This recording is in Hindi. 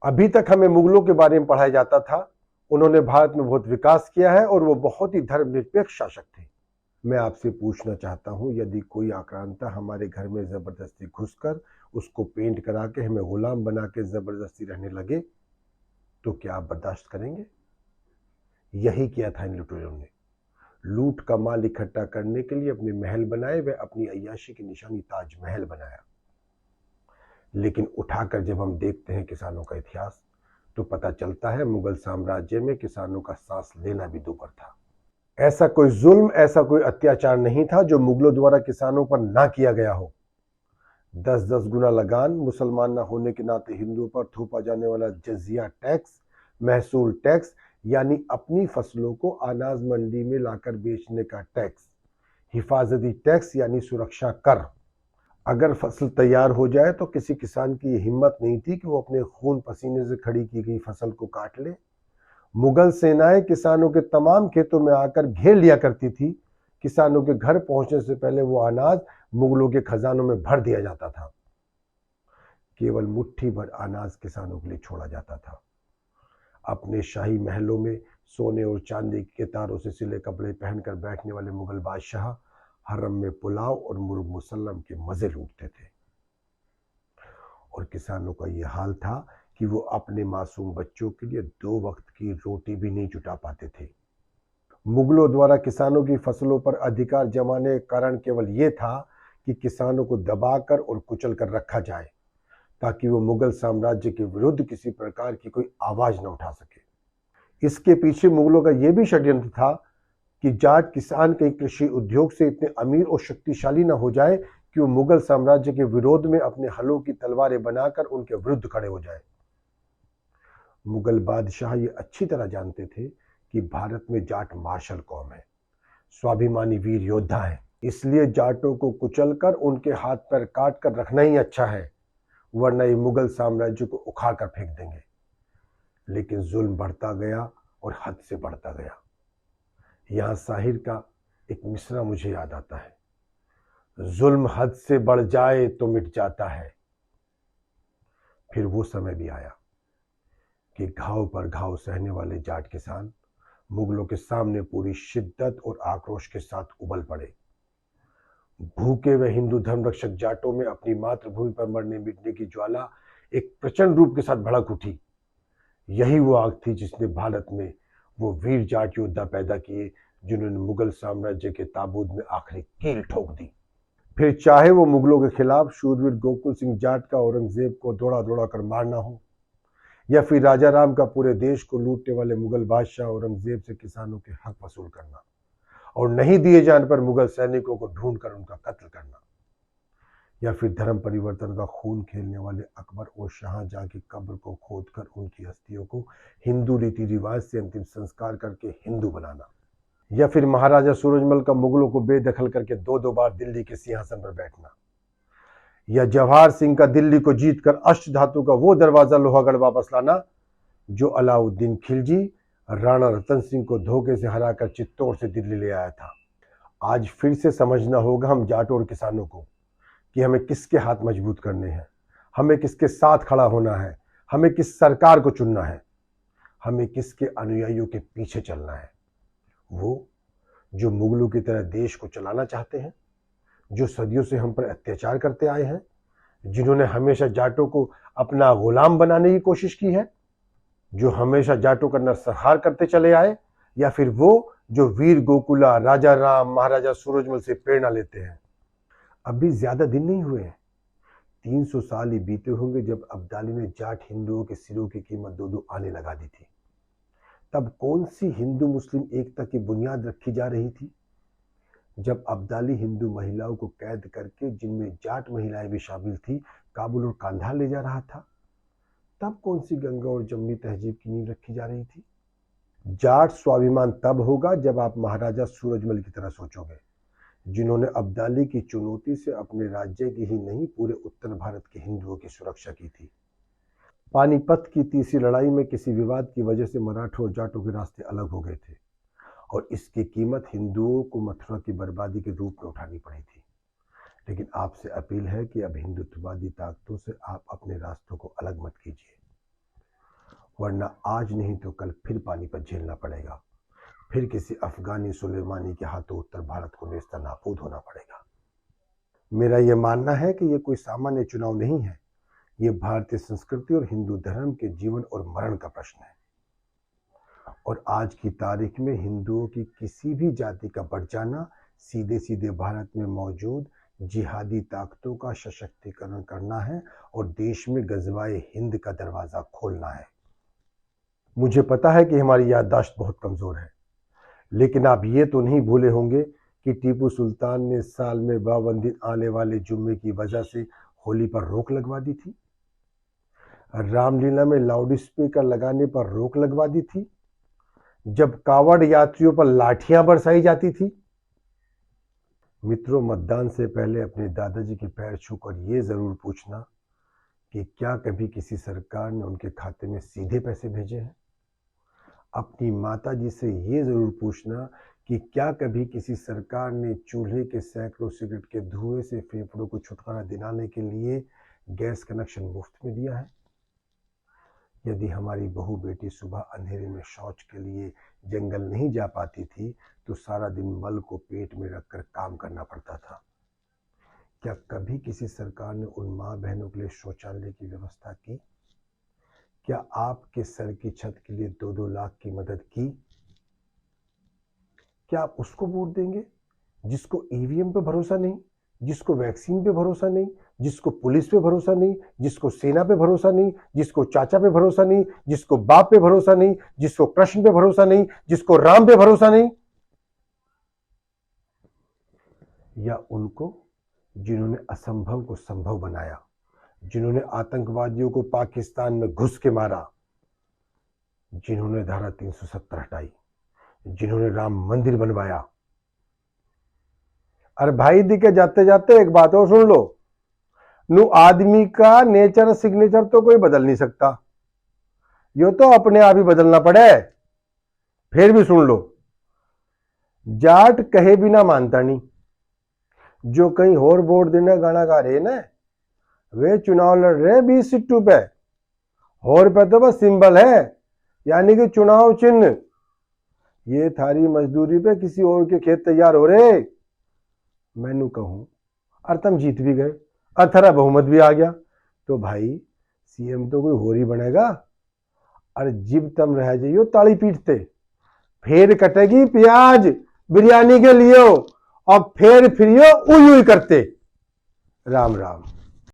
अभी तक हमें मुगलों के बारे में पढ़ाया जाता था। उन्होंने भारत में बहुत विकास किया है और वो बहुत ही धर्मनिरपेक्ष शासक थे। मैं आपसे पूछना चाहता हूं, यदि कोई आक्रांता हमारे घर में जबरदस्ती घुसकर उसको पेंट करा के हमें गुलाम बना के जबरदस्ती रहने लगे, तो क्या आप बर्दाश्त करेंगे? यही किया था इन लुटेरों ने। लूट का माल इकट्ठा करने के लिए अपने महल बनाए, वे अपनी अय्याशी की निशानी ताजमहल बनाया। लेकिन उठाकर जब हम देखते हैं किसानों का इतिहास, तो पता चलता है मुगल साम्राज्य में किसानों का सांस लेना भी दूभर था। ऐसा कोई जुल्म, ऐसा कोई अत्याचार नहीं था जो मुगलों द्वारा किसानों पर ना किया गया हो। 10-10 गुना लगान, मुसलमान न होने के नाते हिंदुओं पर थोपा जाने वाला जजिया टैक्स, महसूल टैक्स यानी अपनी फसलों को अनाज मंडी में लाकर बेचने का टैक्स, हिफाजती टैक्स यानी सुरक्षा कर। अगर फसल तैयार हो जाए तो किसी किसान की हिम्मत नहीं थी कि वो अपने खून पसीने से खड़ी की गई फसल को काट ले। मुगल सेनाएं किसानों के तमाम खेतों में आकर घेर लिया करती थी। किसानों के घर पहुंचने से पहले वो अनाज मुगलों के खजानों में भर दिया जाता था। केवल मुट्ठी भर अनाज किसानों के लिए छोड़ा जाता था। अपने शाही महलों में सोने और चांदी के तारों से सिले कपड़े पहनकर बैठने वाले मुगल बादशाह हरम में पुलाव और मुर्ग मुसल्लम के मजे लूटते थे। और किसानों का यह हाल था कि वो अपने मासूम बच्चों के लिए 2 वक्त की रोटी भी नहीं जुटा पाते थे। मुगलों द्वारा किसानों की फसलों पर अधिकार जमाने का कारण केवल ये था कि किसानों को दबाकर और कुचल कर रखा जाए, ताकि वो मुगल साम्राज्य के विरुद्ध किसी प्रकार की कोई आवाज न उठा सके। इसके पीछे मुगलों का यह भी षड्यंत्र था कि जाट किसान के कृषि उद्योग से इतने अमीर और शक्तिशाली न हो जाए कि वो मुगल साम्राज्य के विरोध में अपने हलों की तलवारें बनाकर उनके विरुद्ध खड़े हो जाए। मुगल बादशाह ये अच्छी तरह जानते थे कि भारत में जाट मार्शल कौम है, स्वाभिमानी वीर योद्धा है। इसलिए जाटों को कुचलकर उनके हाथ पैर काट कर रखना ही अच्छा है, वरना ये मुगल साम्राज्य को उखाड़ कर फेंक देंगे। लेकिन जुल्म बढ़ता गया और हद से बढ़ता गया। यहां साहिर का एक मिसरा मुझे याद आता है, जुल्म हद से बढ़ जाए तो मिट जाता है। फिर वो समय भी आया कि घाव पर घाव सहने वाले जाट किसान मुगलों के सामने पूरी शिद्दत और आक्रोश के साथ उबल पड़े। भूखे व हिंदू धर्मरक्षक जाटों में अपनी मातृभूमि पर मरने मिटने की ज्वाला एक प्रचंड रूप के साथ भड़क उठी। यही वो आग थी जिसने भारत में वो वीर जाट योद्धा पैदा किए, जिन्होंने मुगल साम्राज्य के ताबूत में आखिरी कील ठोक दी। फिर चाहे वो मुगलों के खिलाफ शूरवीर गोकुल सिंह जाट का औरंगजेब को दौड़ा दौड़ा कर मारना हो, या फिर राजा राम का पूरे देश को लूटने वाले मुगल बादशाह औरंगजेब से किसानों के हक वसूल करना, और नहीं दिए जाने पर मुगल सैनिकों को ढूंढकर उनका कत्ल करना, या फिर धर्म परिवर्तन का खून खेलने वाले अकबर और शाहजहां की कब्र को खोदकर उनकी अस्थियों को हिंदू रीति रिवाज से अंतिम संस्कार करके हिंदू बनाना, या फिर महाराजा सूरजमल का मुगलों को बेदखल करके 2-2 बार दिल्ली के सिंहासन पर बैठना, या जवाहर सिंह का दिल्ली को जीतकर अष्टधातु का वो दरवाजा लोहागढ़ वापस लाना जो अलाउद्दीन खिलजी राणा रतन सिंह को धोखे से हराकर चित्तौड़ से दिल्ली ले आया था। आज फिर से समझना होगा हम जाटों और किसानों को कि हमें किसके हाथ मजबूत करने हैं, हमें किसके साथ खड़ा होना है, हमें किस सरकार को चुनना है, हमें किसके अनुयायियों के पीछे चलना है। वो जो मुगलों की तरह देश को चलाना चाहते हैं, जो सदियों से हम पर अत्याचार करते आए हैं, जिन्होंने हमेशा जाटों को अपना गुलाम बनाने की कोशिश की है, जो हमेशा जाटों का नरसंहार करते चले आए, या फिर वो जो वीर गोकुला, राजा राम, महाराजा सूरजमल से प्रेरणा लेते हैं। अभी ज्यादा दिन नहीं हुए हैं, 300 साल ही बीते होंगे जब अब्दाली ने जाट हिंदुओं के सिरों की कीमत 2-2 आने लगा दी थी। तब कौन सी हिंदू मुस्लिम एकता की बुनियाद रखी जा रही थी? जब अब्दाली हिंदू महिलाओं को कैद करके, जिनमें जाट महिलाएं भी शामिल थी, काबुल और कांधार ले जा रहा था, तब कौन सी गंगा और जमुनी तहजीब की नींव रखी जा रही थी? जाट स्वाभिमान तब होगा जब आप महाराजा सूरजमल की तरह सोचोगे, जिन्होंने अब्दाली की चुनौती से अपने राज्य की ही नहीं पूरे उत्तर भारत के हिंदुओं की सुरक्षा की थी। पानीपत की तीसरी लड़ाई में किसी विवाद की वजह से मराठों और जाटों के रास्ते अलग हो गए थे, और इसकी कीमत हिंदुओं को मथुरा की बर्बादी के रूप में उठानी पड़ी थी। लेकिन आपसे अपील है कि अब हिंदुत्ववादी ताकतों से आप अपने रास्तों को अलग मत कीजिए। वरना आज नहीं तो कल फिर पानीपत झेलना पड़ेगा, फिर किसी अफगानी सुलेमानी के हाथों उत्तर भारत को नेस्तनाबूद होना पड़ेगा। मेरा यह मानना है कि यह कोई सामान्य चुनाव नहीं है, ये भारतीय संस्कृति और हिंदू धर्म के जीवन और मरण का प्रश्न है। और आज की तारीख में हिंदुओं की किसी भी जाति का बढ़ जाना सीधे सीधे भारत में मौजूद जिहादी ताकतों का सशक्तिकरण करना है और देश में गजवाए हिंद का दरवाजा खोलना है। मुझे पता है कि हमारी याददाश्त बहुत कमजोर है, लेकिन आप ये तो नहीं भूले होंगे कि टीपू सुल्तान ने साल में 52 दिन आने वाले जुम्मे की वजह से होली पर रोक लगवा दी थी, रामलीला में लाउड स्पीकर लगाने पर रोक लगवा दी थी, जब कावड़ यात्रियों पर लाठियां बरसाई जाती थी। मित्रों, मतदान से पहले अपने दादाजी के पैर छूकर ये जरूर पूछना कि क्या कभी किसी सरकार ने उनके खाते में सीधे पैसे भेजे हैं। अपनी माताजी से ये जरूर पूछना कि क्या कभी किसी सरकार ने चूल्हे के सैकड़ों सिगरेट के धुएं से फेफड़ों को छुटकारा दिलाने के लिए गैस कनेक्शन मुफ्त में दिया है। यदि हमारी बहू बेटी सुबह अंधेरे में शौच के लिए जंगल नहीं जा पाती थी तो सारा दिन मल को पेट में रखकर काम करना पड़ता था। क्या कभी किसी सरकार ने उन माँ बहनों के लिए शौचालय की व्यवस्था की? क्या आपके सर की छत के लिए 2-2 लाख की मदद की? क्या आप उसको वोट देंगे जिसको ईवीएम पे भरोसा नहीं, जिसको वैक्सीन पे भरोसा नहीं, जिसको पुलिस पे भरोसा नहीं, जिसको सेना पे भरोसा नहीं, जिसको चाचा पे भरोसा नहीं, जिसको बाप पे भरोसा नहीं, जिसको कृष्ण पे भरोसा नहीं, जिसको राम पे भरोसा नहीं? या उनको जिन्होंने असंभव को संभव बनाया, जिन्होंने आतंकवादियों को पाकिस्तान में घुस के मारा, जिन्होंने धारा 370 हटाई, जिन्होंने राम मंदिर बनवाया? अरे भाई दिखे जाते जाते एक बात और सुन लो, नु आदमी का नेचर सिग्नेचर तो कोई बदल नहीं सकता, यो तो अपने आप ही बदलना पड़े। फिर भी सुन लो, जाट कहे बिना मानता नहीं। जो कहीं और वोट देने गाना गा रहे ना, वे चुनाव लड़ रहे 20 सीटों पे, और पे तो बस सिंबल है, यानी कि चुनाव चिन्ह। ये थारी मजदूरी पे किसी और के खेत तैयार हो रहे। मैनू कहूं और तुम जीत भी गए और थारा बहुमत भी आ गया, तो भाई सीएम तो कोई और ही बनेगा। और जिब तुम रह जाइयो ताली पीटते, फिर कटेगी प्याज बिरयानी के लिए और फिर फिरियो उई उई करते। राम राम।